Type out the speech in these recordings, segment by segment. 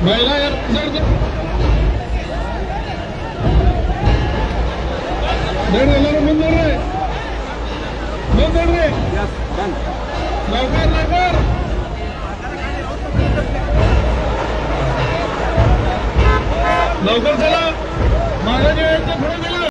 महिला यार ಮುಂದೆ लवकर लवकर लवकर चला माझ्या जेवायचं पुढे गेला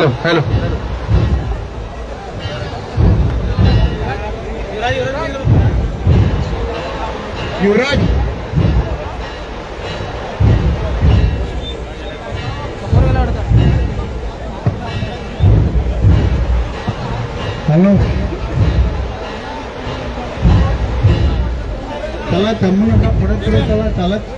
हॅलो हॅलो युवराज हॅलो चला थांबू नका पुढे पुढे चला चालत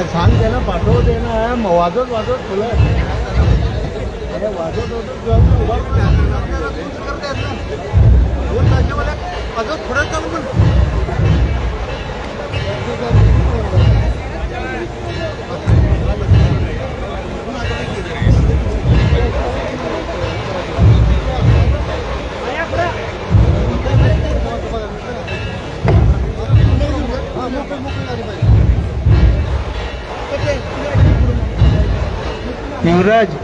सांग त्यांना पाठवू दे ना वाजत वाजत फुलं वाजत वाजत पुढे चालू पण युवराज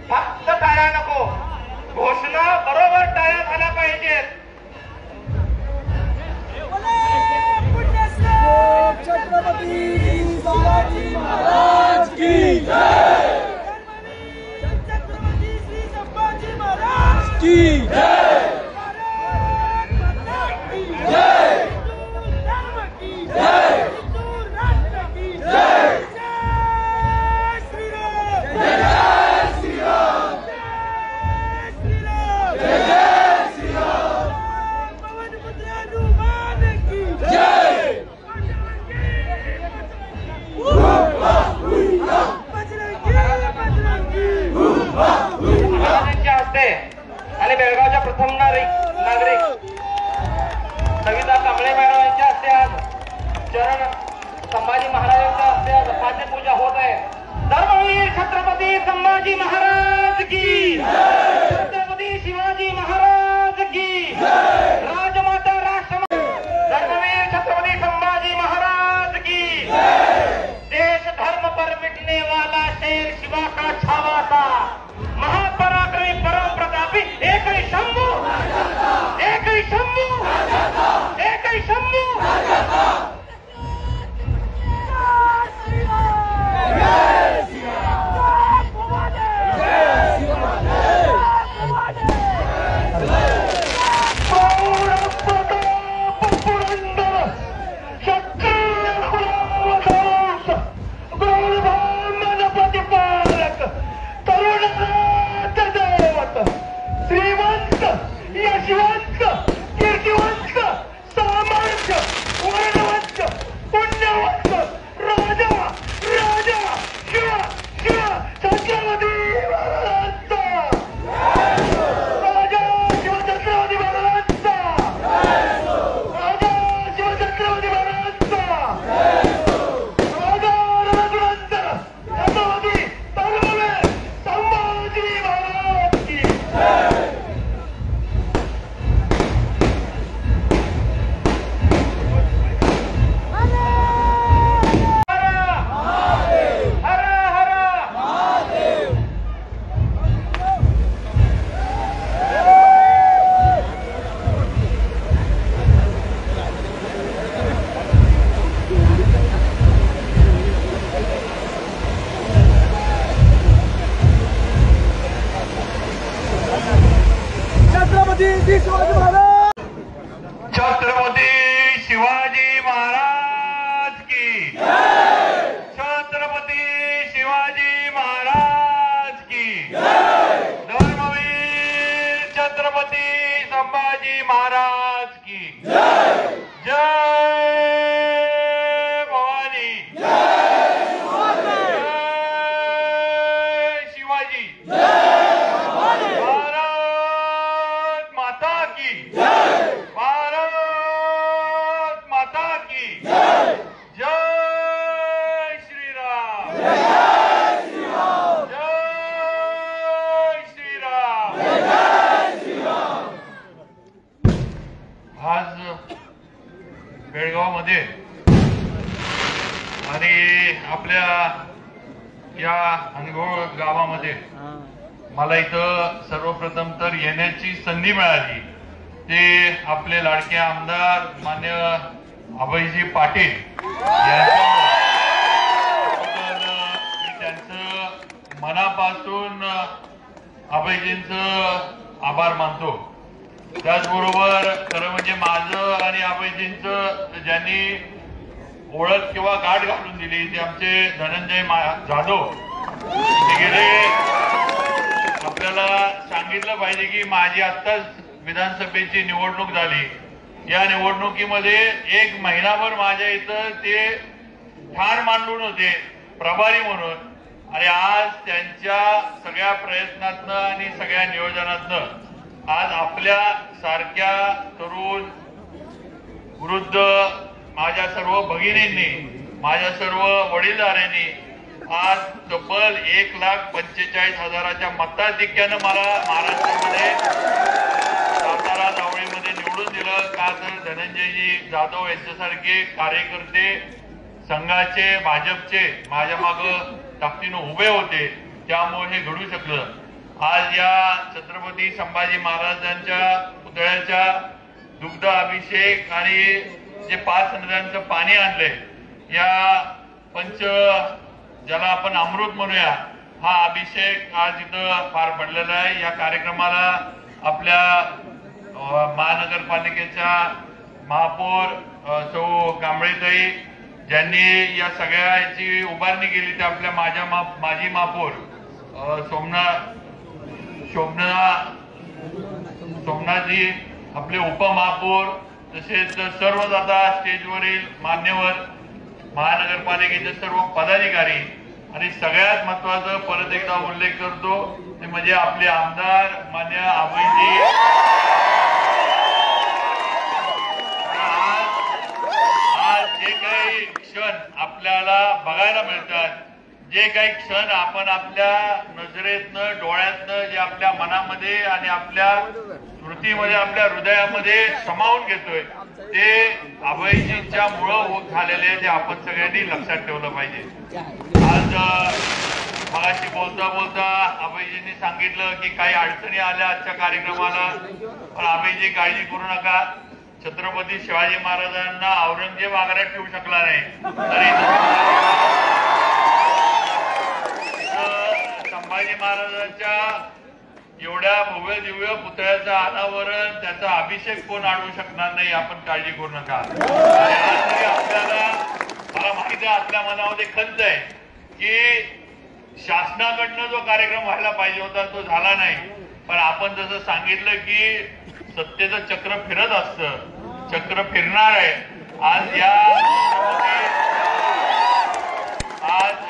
फक्त टाळ्या नको घोषणा बरोबर टाळ्या झाल्या पाहिजेत छत्रपती शिवाजी महाराज की जय छत्रपती श्री संभाजी महाराज की जय भारत माता की जय धर्म की जय राष्ट्र की जय जय श्री राम जय श्री राम जय श्री राम पवन पुत्र हनुमान की जय आणि बेळगावच्या प्रथम नागरिक सविता कांबळे मॅडम यांच्या हस्ते आज चरण संभाजी महाराजांच्या हस्ते आज पाद्यपूजा होत आहे धर्मवीर छत्रपती संभाजी महाराज की छत्रपती शिवाजी महाराज की राजमाता राष्ट्रमाता धर्मवीर छत्रपती संभाजी महाराज की देश धर्म पर मिटने वाला शेर शिवा का छावा था महापराक्रमी परम प्रतापी एक ही शंभू एक ही शंभू एक ही शंभू जय श्री राम जय श्री राम संभाजी महाराज की जय भवानी जय शिवाजी भारत माता की भारत माता की जय श्रीराम जय श्रीराम। आज बेळगावमध्ये आणि आपल्या या अनगोळ गावामध्ये मला इथं सर्वप्रथम तर येण्याची संधी मिळाली। ते आपले लाडके आमदार मान्य अभयजी पाटील यांच्याबद्दल मी त्यांचं मनापासून अभयजींचं आभार मानतो। त्याचबरोबर खरं म्हणजे माझं आणि अभयजींचं ज्यांनी ओळख किंवा गाठ घालून दिली ते आमचे धनंजय जाधव गेले। आपल्याला सांगितलं पाहिजे की माझी आत्ताच विधानसभेची निवडणूक झाली। या निवडणुकीमध्ये 1 महिनाभर माझ्या इथं ते ठाण मांडून होते प्रभारी म्हणून, आणि आज त्यांच्या सगळ्या प्रयत्नातनं आणि सगळ्या नियोजनातनं आज आपल्या सारख्या तरुण वृद्ध माझ्या सर्व भगिनींनी माझ्या सर्व वडीलधाऱ्यांनी आज तब्बल 1,45,000च्या मताधिक्यानं मला महाराष्ट्रामध्ये सातारा जावळीमध्ये निवडून दिलं। का तर धनंजयजी जाधव यांच्यासारखे कार्यकर्ते संघाचे भाजपचे माझ्या मागं ताकदीनं उभे होते, त्यामुळे हे घडू शकलं। आज या छत्रपती संभाजी महाराजांच्या पुतळ्याच्या दुग्ध अभिषेक आणि जे 5 नद्यांचं पाणी आणलंय, या पंच ज्याला आपण अमृत म्हणूया, हा अभिषेक आज इथं पार पडलेला आहे। या कार्यक्रमाला आपल्या महानगरपालिकेच्या महापौर सौ कांबळेताई ज्यांनी या सगळ्याची उभारणी केली, ते आपल्या माजी महापौर सोमनाथजी, आपले उपमहापौर, तसेच सर्व आता स्टेजवरील मान्यवर, महानगरपालिकेचे सर्व पदाधिकारी, आणि सगळ्यात महत्वाचं परत एकदा उल्लेख करतो ते म्हणजे आपले आमदार मान्य अभयजी। आज जे काही क्षण आपल्याला बघायला मिळतात, जे काही क्षण आपण आपल्या नजरेतनं डोळ्यातनं जे आपल्या मनामध्ये आणि आपल्या स्मृतीमध्ये आपल्या हृदयामध्ये समावून घेतोय, ते अभयजींच्या मुळे झालेले ते आपण सगळ्यांनी लक्षात ठेवलं पाहिजे। आज मगाशी बोलता बोलता अभयजींनी सांगितलं की काही अडचणी आल्या आजच्या कार्यक्रमाला, पण अभयजी काळजी करू नका, छत्रपती शिवाजी महाराजांना औरंगजेब आग्र्यात ठेवू शकला नाही, तरी संभाजी महाराजांच्या एवढ्या भव्य दिव्य पुतळ्याचं अनावरण, त्याचा अभिषेक कोण अडवू शकणार नाही, आपण काळजी करू नका। आपल्याला मला माहिती आहे आपल्या मनामध्ये खंत आहे की शासनाकडनं जो कार्यक्रम व्हायला पाहिजे होता तो झाला नाही, पण आपण जसं सांगितलं की सत्तेचं चक्र फिरत असतं, चक्र फिरणार आहे। आज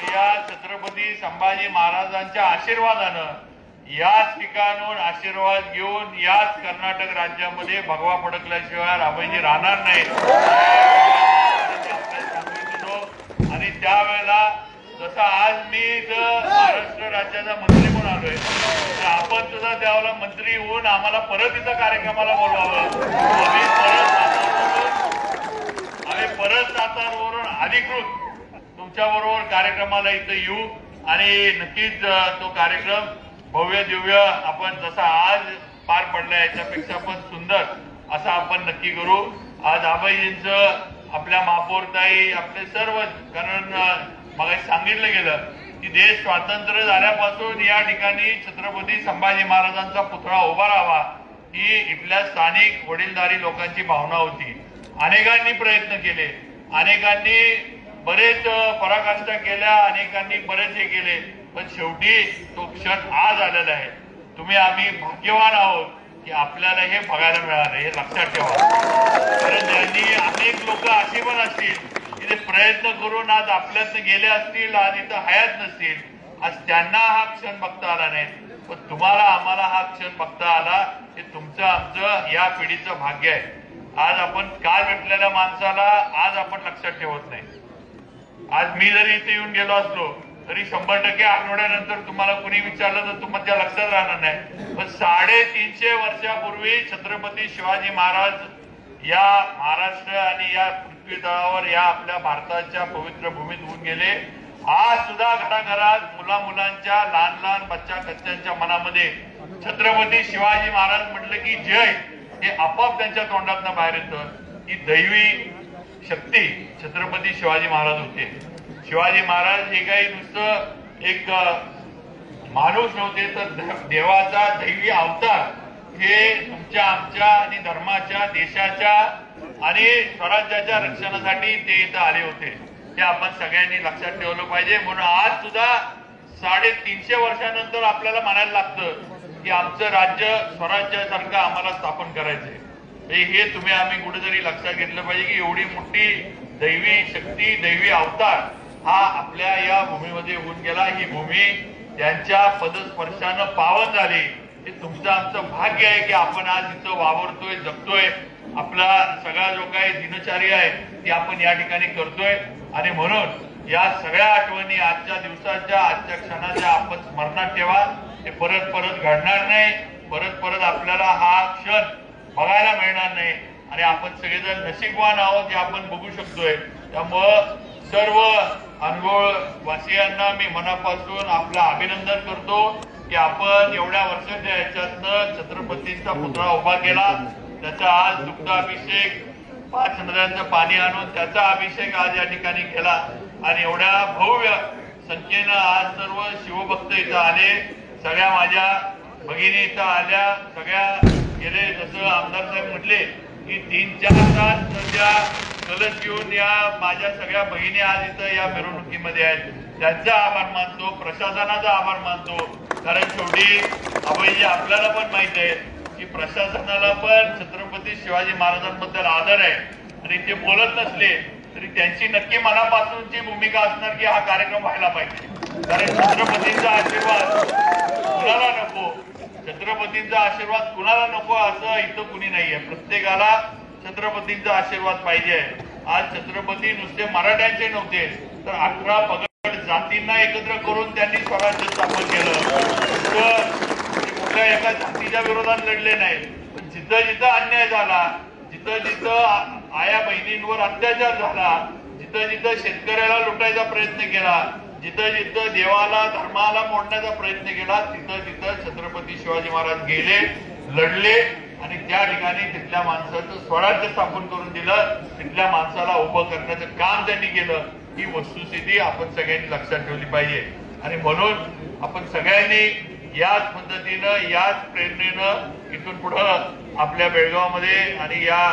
या छत्रपती संभाजी महाराजांच्या आशीर्वादानं याच ठिकाणून आशीर्वाद घेऊन याच कर्नाटक राज्यामध्ये भगवा फडकल्याशिवाय अभयजी राहणार नाही, आणि त्यावेळेला जसं आज मी महाराष्ट्र राज्याचा मंत्री म्हणून आलोय, तर आपण सुद्धा त्यावेळेला मंत्री होऊन आम्हाला परत इथं कार्यक्रमाला बोलवावं। आम्ही परत सातारवरून अधिकृत तुमच्या बरोबर कार्यक्रमाला इथं येऊ, आणि नक्कीच तो कार्यक्रम भव्य दिव्य आपण जसा आज पार पडला याच्यापेक्षा पण सुंदर असा आपण नक्की करू। आज अभयजींचं, आपल्या महापौरताई, आपले सर्व, कारण मला सांगितलं गेलं की देश स्वातंत्र्य झाल्यापासून या ठिकाणी छत्रपती संभाजी महाराजांचा पुतळा उभा राहावा ही इथल्या स्थानिक वडीलधारी लोकांची भावना होती। अनेकांनी प्रयत्न केले, अनेकांनी बरेच पराकाष्ठा केल्या, अनेकांनी बरेच हे केले, पण शेवटी तो क्षण आज आलेला आहे। आम्ही भाग्यवान आहोत की आपल्याला हे बघायला मिळालं, हे लक्षात ठेवा. कारण त्यांनी अनेक लोक अशी पण असतील की ते प्रयत्न करून आज आपल्यातनं गेले असतील, आज इथं हयात नसतील, आज त्यांना हा क्षण बघता आला नाही, पण तुम्हाला आम्हाला हा क्षण बघता आला. हे तुमचं आमचं या पिढीचं भाग्य आहे. आज आपण काल भेटलेल्या माणसाला आज आपण लक्षात ठेवत नाही. आज मी जरी इथे येऊन गेलो असलो तरी 100% आठवड्यानंतर तुम्हाला कुणी विचारलं तर तुमच्या लक्षात राहणार नाही. पण 350 वर्षापूर्वी छत्रपती शिवाजी महाराज या महाराष्ट्र आणि या पृथ्वी तळावर या आपल्या भारताच्या पवित्र भूमीत होऊन गेले. आज सुद्धा घराघरात मुलांच्या लहान लहान बच्चांच्या मनामध्ये छत्रपती शिवाजी महाराज म्हटलं की जय हे आपोआप त्यांच्या तोंडातनं बाहेर येतं. ही दैवी शक्ती छत्रपती शिवाजी महाराज होते. शिवाजी महाराज हे काही नुसतं एक माणूस नव्हते, तर देवाचा दैवी अवतार. हे तुमच्या आमच्या आणि धर्माच्या देशाच्या आणि स्वराज्याच्या रक्षणासाठी ते इथं आले होते. ते आपण सगळ्यांनी लक्षात ठेवलं पाहिजे. म्हणून आज सुद्धा 350 वर्षानंतर आपल्याला म्हणायला लागतं की आमचं राज्य स्वराज्यासारखं आम्हाला स्थापन करायचंय. हे तुम्ही आम्ही कुठेतरी लक्षात घेतलं पाहिजे की एवढी मोठी दैवी शक्ती, दैवी अवतार हा आपल्या या भूमीमध्ये होऊन गेला. ही भूमी त्यांच्या पदस्पर्शानं पावन झाली. हे तुमचं आमचं भाग्य आहे की आपण आज इथं वावरतोय, जगतोय. आपला सगळा जो काही दिनचर्या आहे ती आपण या ठिकाणी करतोय. आणि म्हणून या सगळ्या आठवणी आजच्या दिवसाच्या, आजच्या क्षणाच्या आपण स्मरणात ठेवा. हे परत परत घडणार नाही. परत आपल्याला हा क्षण बघायला मिळणार नाही. आणि आपण सगळेजण नशीबवान आहोत हे आपण बघू शकतोय. त्यामुळं सर्व अनगोळ वासियांना मी मनापासून आपलं अभिनंदन करतो की आपण एवढ्या वर्षाच्या ह्याच्यातनं छत्रपतींचा पुतळा उभा केला. त्याचा आज दुग्धाभिषेक, 5 नद्यांचं पाणी आणून त्याचा अभिषेक आज या ठिकाणी केला. आणि एवढ्या भव्य संख्येनं आज सर्व शिवभक्त इथं आले. सगळ्या माझ्या भगिनी इथं आल्या. सगळ्या गेले जसं आमदार साहेब म्हटले की 3-4 तास सध्या कलश घेऊन या माझ्या सगळ्या भगिनी आज इथं या मिरवणुकीमध्ये आहेत. त्यांचा आभार मानतो, प्रशासनाचा आभार मानतो. कारण शेवटी अभयजी आपल्याला पण माहित आहे की प्रशासनाला पण छत्रपती शिवाजी महाराजांबद्दल आदर आहे. आणि ते बोलत नसले तरी त्यांची नक्की मनापासूनची भूमिका असणार की हा कार्यक्रम व्हायला पाहिजे. कारण छत्रपतींचा आशीर्वाद कुणाला नको, छत्रपतींचा आशीर्वाद कुणाला नको असं इथं कुणी नाहीये. प्रत्येकाला छत्रपतींचा आशीर्वाद पाहिजे. आज छत्रपती नुसते मराठ्यांचे नव्हते तर 18 पगड जातींना एकत्र करून त्यांनी स्वराज्य स्थापन केलं. कुठल्या एका जातीच्या विरोधात लढले नाही. पण जिथं जिथं अन्याय झाला, जिथं जिथं आया बहिणींवर अत्याचार झाला, जिथं जिथं शेतकऱ्याला लुटायचा प्रयत्न केला, जिथं जिथं देवाला धर्माला मोडण्याचा प्रयत्न केला, तिथं तिथं छत्रपती शिवाजी महाराज गेले, लढले आणि त्या ठिकाणी तिथल्या माणसाचं स्वराज्य स्थापन करून दिलं. तिथल्या माणसाला उभं करण्याचं काम त्यांनी केलं. ही वस्तुस्थिती आपण सगळ्यांनी लक्षात ठेवली पाहिजे. आणि म्हणून आपण सगळ्यांनी याच पद्धतीनं, याच प्रेरणेनं इथून पुढं आपल्या बेळगावमध्ये आणि या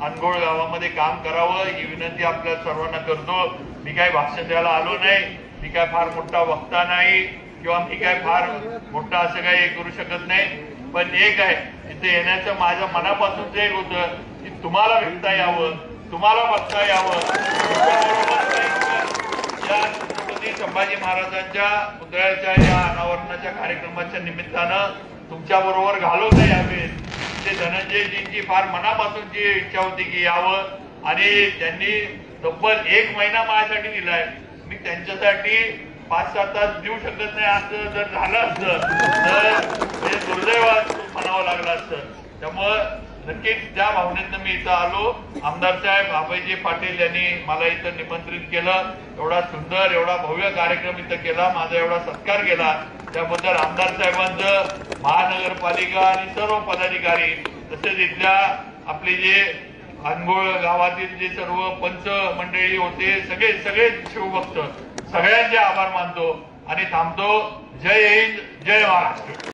अनगोळ गावामध्ये काम करावं ही विनंती आपल्या सर्वांना करतो. मी काय भाषण द्यायला आलो नाही, मी काय फार मोठा वक्ता नाही किंवा मी काय फार मोठा असं काही करू शकत नाही. पण एक आहे, इथे येण्याचं माझ्या मनापासूनच एक होतं की तुम्हाला भेटता यावं, तुम्हाला बघता यावं, या छत्रपती संभाजी महाराजांच्या पुतळ्याच्या या अनावरणाच्या कार्यक्रमाच्या निमित्तानं तुमच्या बरोबर घालवता यावेत. ते धनंजयजींची फार मनापासूनची इच्छा होती की यावं आणि त्यांनी तब्बल 1 महिना माझ्यासाठी दिलाय. मी त्यांच्यासाठी 5-7 तास देऊ शकत नाही. असं जर झालं असतं तर हे दुर्दैवात म्हणावं लागलं असतं. त्यामुळं नक्कीच त्या भावनेतनं मी इथं आलो. आमदार साहेब अभयजी पाटील यांनी मला इथं निमंत्रित केलं. एवढा सुंदर, एवढा भव्य कार्यक्रम इथं केला, माझा एवढा सत्कार केला, त्याबद्दल आमदार साहेबांचं, महानगरपालिका आणि सर्व पदाधिकारी तसेच इथल्या आपले जे अनगोळ गावातील जे सर्व पंच मंडळी होते, सगळे शिवभक्त, सगळ्यांचे आभार मानतो आणि थांबतो. जय हिंद, जय महाराष्ट्र.